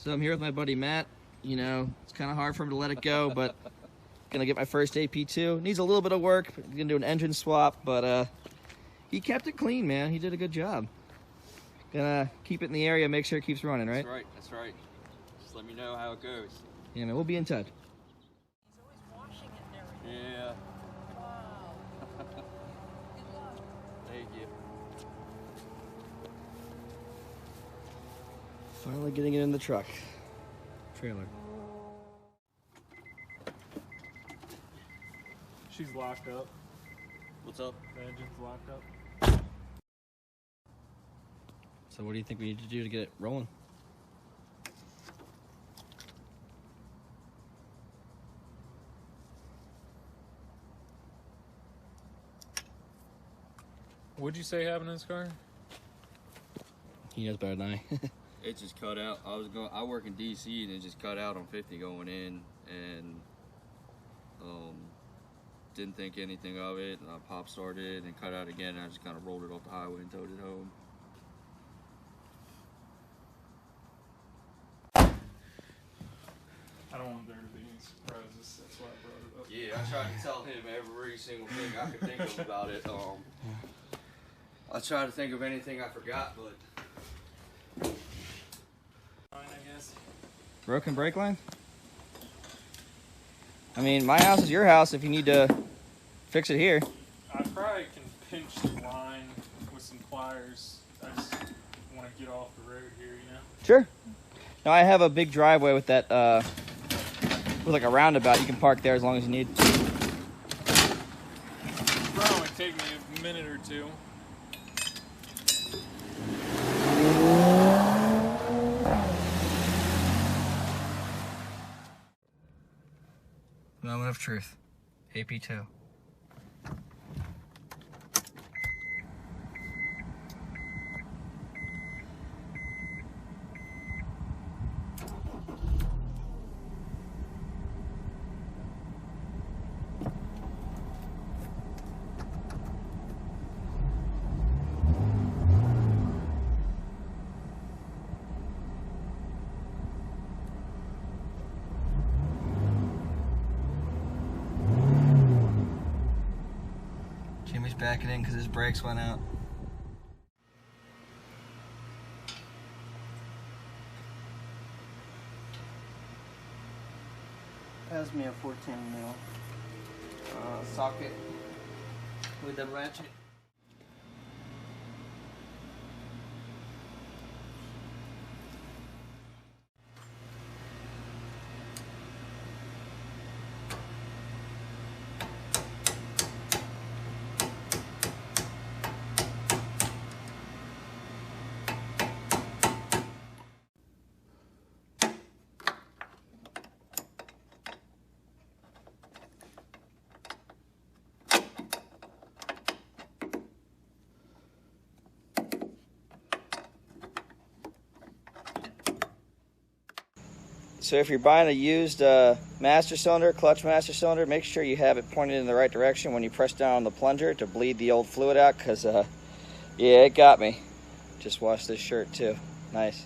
So I'm here with my buddy Matt. You know, it's kind of hard for him to let it go, but gonna get my first AP2. Needs a little bit of work. Gonna do an engine swap, but he kept it clean, man. He did a good job. Gonna keep it in the area, make sure it keeps running, right? That's right, that's right. Just let me know how it goes. Yeah, man, we'll be in touch. He's always washing it and everything. Yeah. Wow. Good luck. Thank you. Finally getting it in the truck. Trailer. She's locked up. What's up? The engine's locked up. So what do you think we need to do to get it rolling? What'd you say happened in this car? He knows better than I. It just cut out. I work in DC and it just cut out on 50 going in, and didn't think anything of it, and I pop started and cut out again, and I just kind of rolled it off the highway and towed it home. I don't want there to be any surprises. That's why I brought it up. Yeah, I tried to tell him every single thing I could think of about it. I tried to think of anything I forgot, but Fine, I guess. Broken brake line? I mean, my house is your house if you need to fix it here. I probably can pinch the line with some pliers. I just want to get off the road here, you know? Sure. Now I have a big driveway with that, with like a roundabout. You can park there as long as you need. It'll probably take me a minute or two. Moment of truth. AP2. Jimmy's backing in because his brakes went out. Has me a 14 mil socket with a ratchet. So if you're buying a used master cylinder, clutch master cylinder, make sure you have it pointed in the right direction when you press down on the plunger to bleed the old fluid out, because yeah, it got me. Just washed this shirt too. Nice.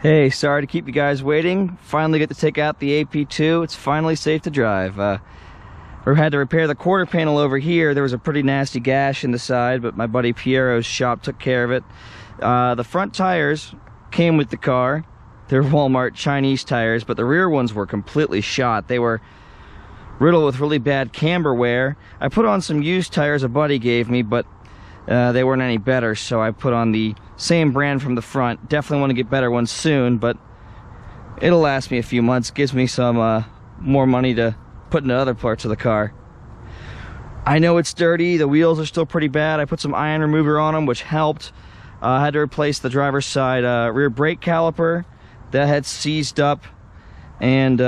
Hey, sorry to keep you guys waiting. Finally get to take out the AP2. It's finally safe to drive. We had to repair the quarter panel over here. There was a pretty nasty gash in the side, but my buddy Piero's shop took care of it. The front tires came with the car. They're Walmart Chinese tires, but the rear ones were completely shot. They were riddled with really bad camber wear. I put on some used tires a buddy gave me, but they weren't any better, so I put on the same brand from the front. Definitely want to get better ones soon, but it'll last me a few months. Gives me some more money to put into other parts of the car. I know it's dirty. The wheels are still pretty bad. I put some iron remover on them, which helped. I had to replace the driver's side rear brake caliper. That had seized up, and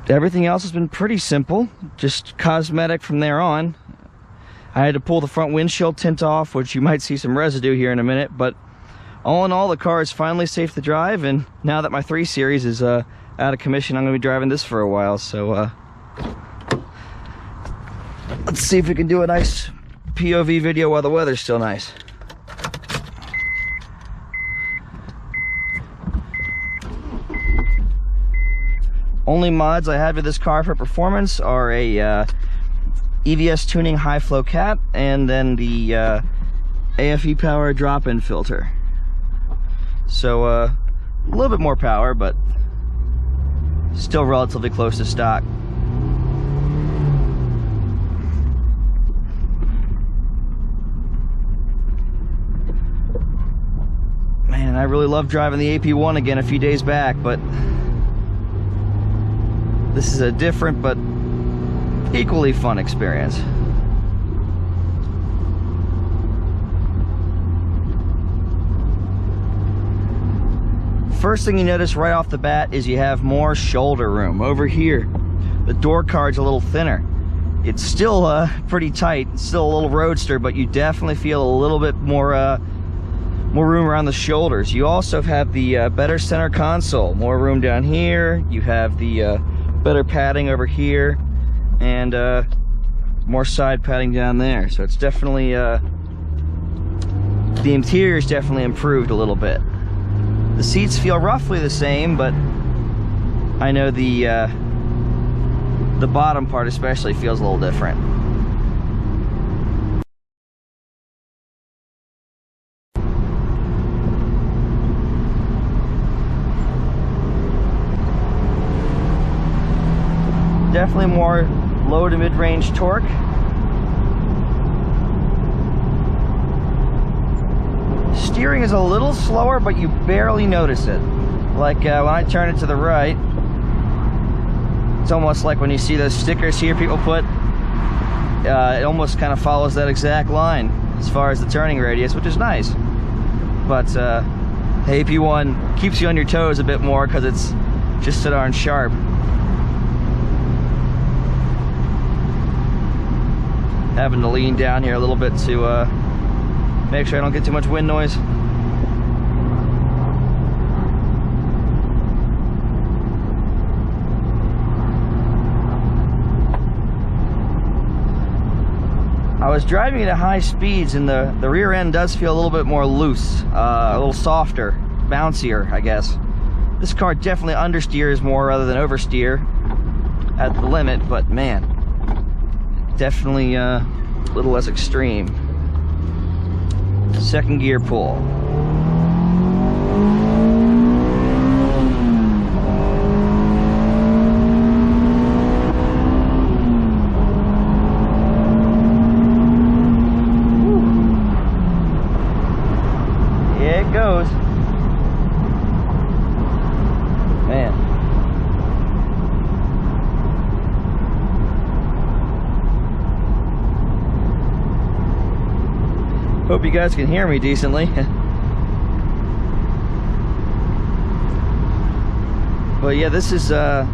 everything else has been pretty simple, just cosmetic from there on. I had to pull the front windshield tint off, which you might see some residue here in a minute, but all in all, the car is finally safe to drive, and now that my 3 Series is out of commission, I'm going to be driving this for a while, so let's see if we can do a nice POV video while the weather's still nice. Only mods I had with this car for performance are a EVS tuning high flow cap and then the AFE power drop-in filter. So a little bit more power, but still relatively close to stock. Man, I really love driving the AP1 again a few days back, but this is a different but equally fun experience. First thing you notice right off the bat is you have more shoulder room. Over here, the door card's a little thinner. It's still pretty tight, it's still a little roadster, but you definitely feel a little bit more room around the shoulders. You also have the better center console, more room down here. You have the better padding over here, and more side padding down there. So it's definitely the interior is definitely improved a little bit. The seats feel roughly the same, but I know the bottom part especially feels a little different. Definitely more low to mid-range torque. Steering is a little slower, but you barely notice it. Like when I turn it to the right, it's almost like when you see those stickers here people put, it almost kind of follows that exact line as far as the turning radius, which is nice. But the AP1 keeps you on your toes a bit more because it's just so darn sharp. Having to lean down here a little bit to make sure I don't get too much wind noise. I was driving at high speeds and the rear end does feel a little bit more loose, a little softer, bouncier, I guess. This car definitely understeers more rather than oversteer at the limit, but man, definitely a little less extreme. Second gear pull. Yeah, it goes. Man. Hope you guys can hear me decently. But yeah, this is, I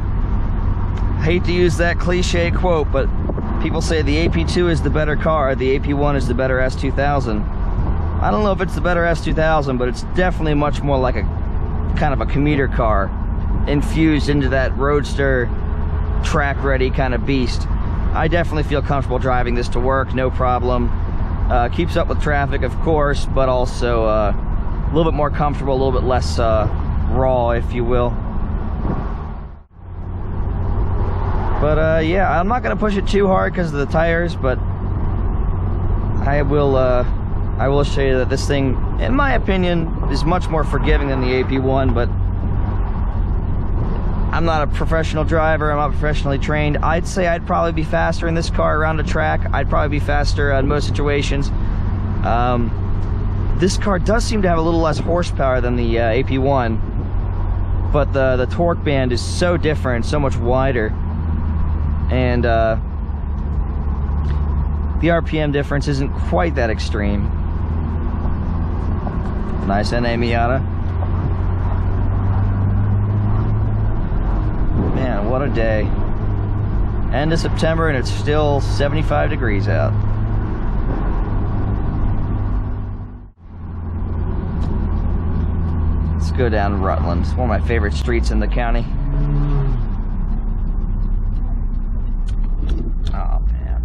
hate to use that cliche quote, but people say the AP2 is the better car, the AP1 is the better S2000. I don't know if it's the better S2000, but it's definitely much more like a kind of a commuter car, infused into that roadster, track-ready kind of beast. I definitely feel comfortable driving this to work, no problem. Keeps up with traffic, of course, but also a little bit more comfortable, a little bit less raw, if you will. But yeah, I'm not going to push it too hard because of the tires, but I will show you that this thing, in my opinion, is much more forgiving than the AP1, but I'm not a professional driver, I'm not professionally trained. I'd say I'd probably be faster in this car around a track. I'd probably be faster in most situations. This car does seem to have a little less horsepower than the AP1, but the torque band is so different, so much wider. And the RPM difference isn't quite that extreme. Nice NA Miata. Man, what a day. End of September and it's still 75 degrees out. go down Rutland. It's one of my favorite streets in the county. Oh, man.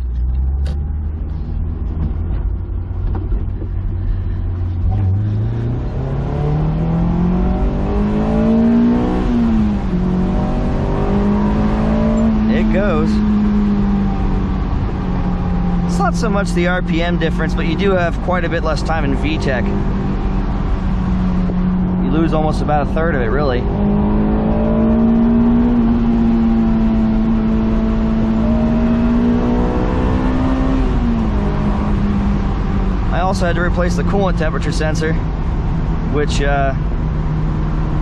It goes. It's not so much the RPM difference, but you do have quite a bit less time in VTEC. You lose almost about a third of it, really. I also had to replace the coolant temperature sensor, which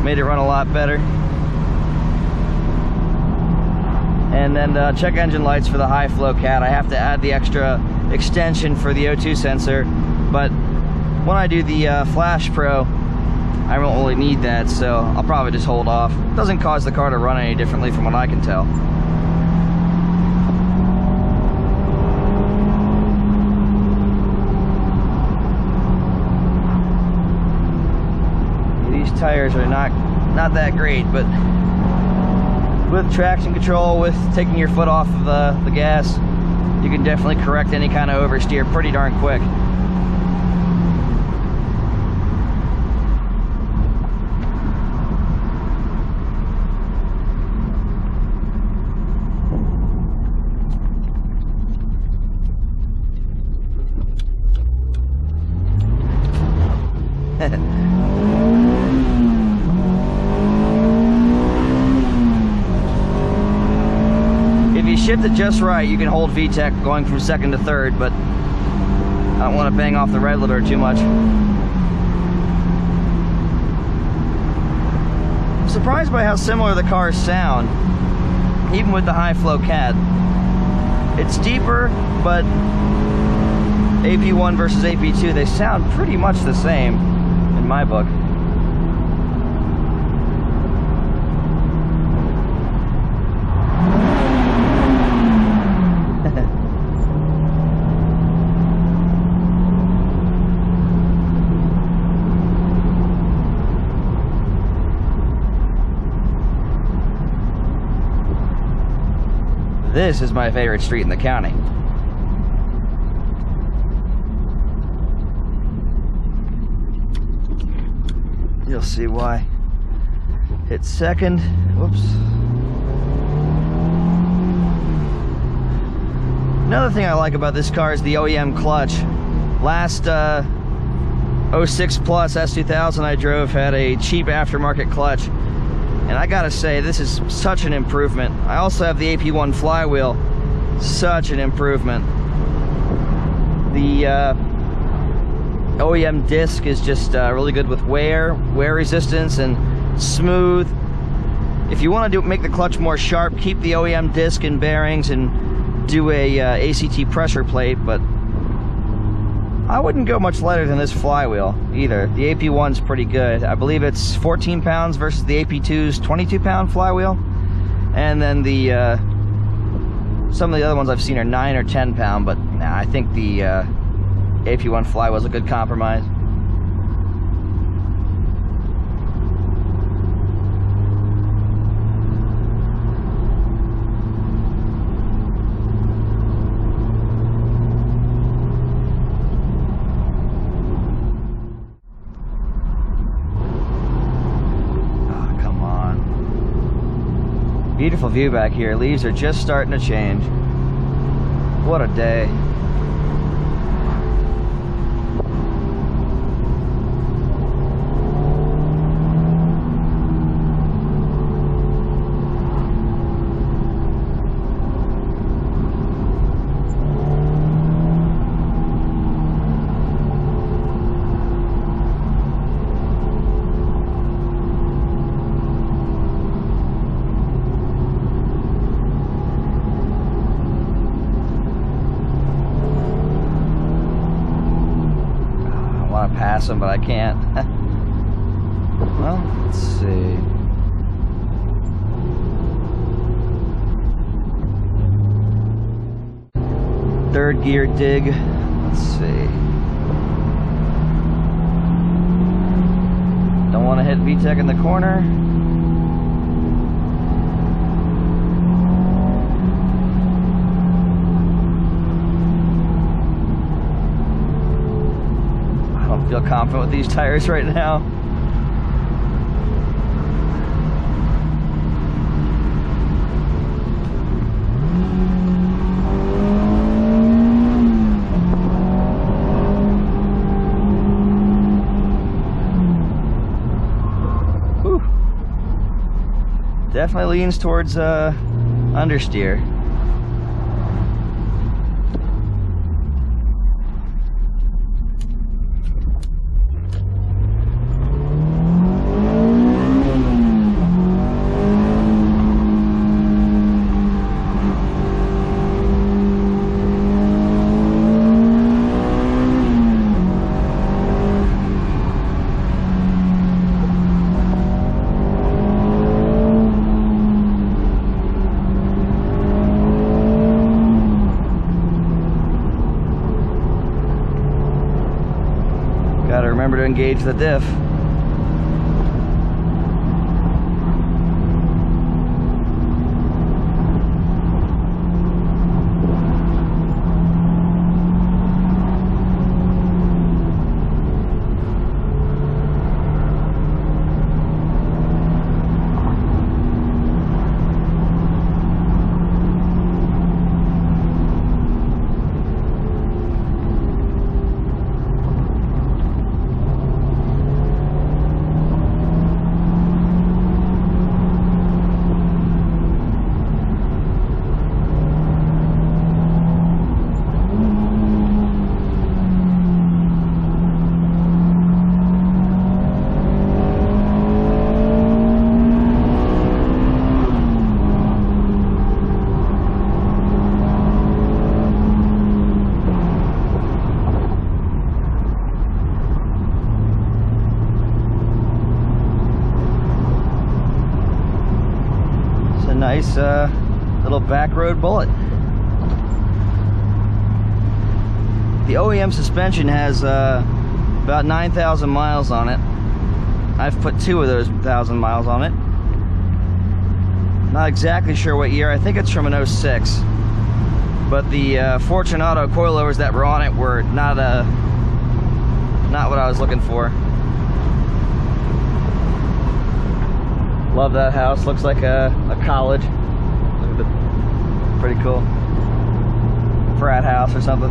made it run a lot better. And then check engine lights for the high flow cat. I have to add the extra extension for the O2 sensor, but when I do the Flash Pro, I won't really need that, so I'll probably just hold off. It doesn't cause the car to run any differently from what I can tell. These tires are not that great, but with traction control, with taking your foot off of the gas, you can definitely correct any kind of oversteer pretty darn quick. If you shift it just right, you can hold VTEC going from second to third, but I don't want to bang off the red letter too much. I'm surprised by how similar the cars sound, even with the high flow cat. It's deeper, but AP1 versus AP2, they sound pretty much the same in my book. This is my favorite street in the county. You'll see why. Hit second. Whoops. Another thing I like about this car is the OEM clutch. Last 06 Plus S2000 I drove had a cheap aftermarket clutch. And I gotta say, this is such an improvement. I also have the AP1 flywheel. Such an improvement. The OEM disc is just really good with wear resistance, and smooth. If you want to make the clutch more sharp, keep the OEM disc and bearings and do a ACT pressure plate, but I wouldn't go much lighter than this flywheel either. The AP1's pretty good. I believe it's 14 pounds versus the AP2's 22-pound flywheel. And then the some of the other ones I've seen are 9 or 10 pound, but nah, I think the AP1 flywheel's a good compromise. Beautiful view back here. Leaves are just starting to change. What a day. Pass them, but I can't. Well, let's see. Third gear dig. Let's see. Don't want to hit hit VTEC in the corner. I don't feel confident with these tires right now. Definitely leans towards understeer. Gotta remember to engage the diff. Nice little back road bullet. The OEM suspension has about 9,000 miles on it. I've put 2 of those 1,000 miles on it. Not exactly sure what year. I think it's from an 06. But the Fortunato coilovers that were on it were not what I was looking for. Love that house. Looks like a college. Look at the pretty cool frat house or something.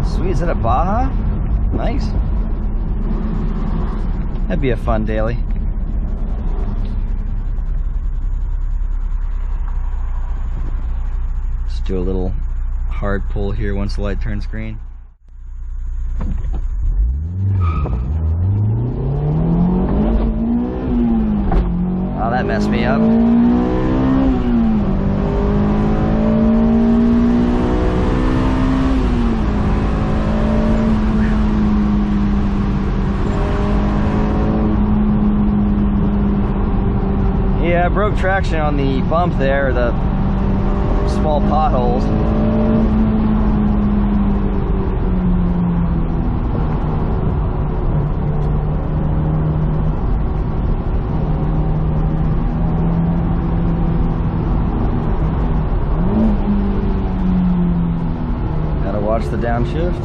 Sweet. Is that a Baja? Nice. That'd be a fun daily. Let's do a little hard pull here once the light turns green. Oh, that messed me up. Yeah, I broke traction on the bump there, the small potholes. Gotta watch the downshift.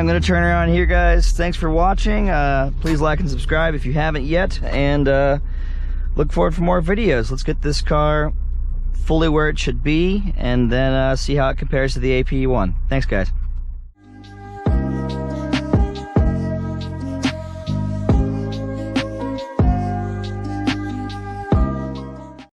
I'm gonna turn around here, guys. Thanks for watching. Please like and subscribe if you haven't yet, and look forward for more videos. Let's get this car fully where it should be, and then see how it compares to the AP1. Thanks, guys.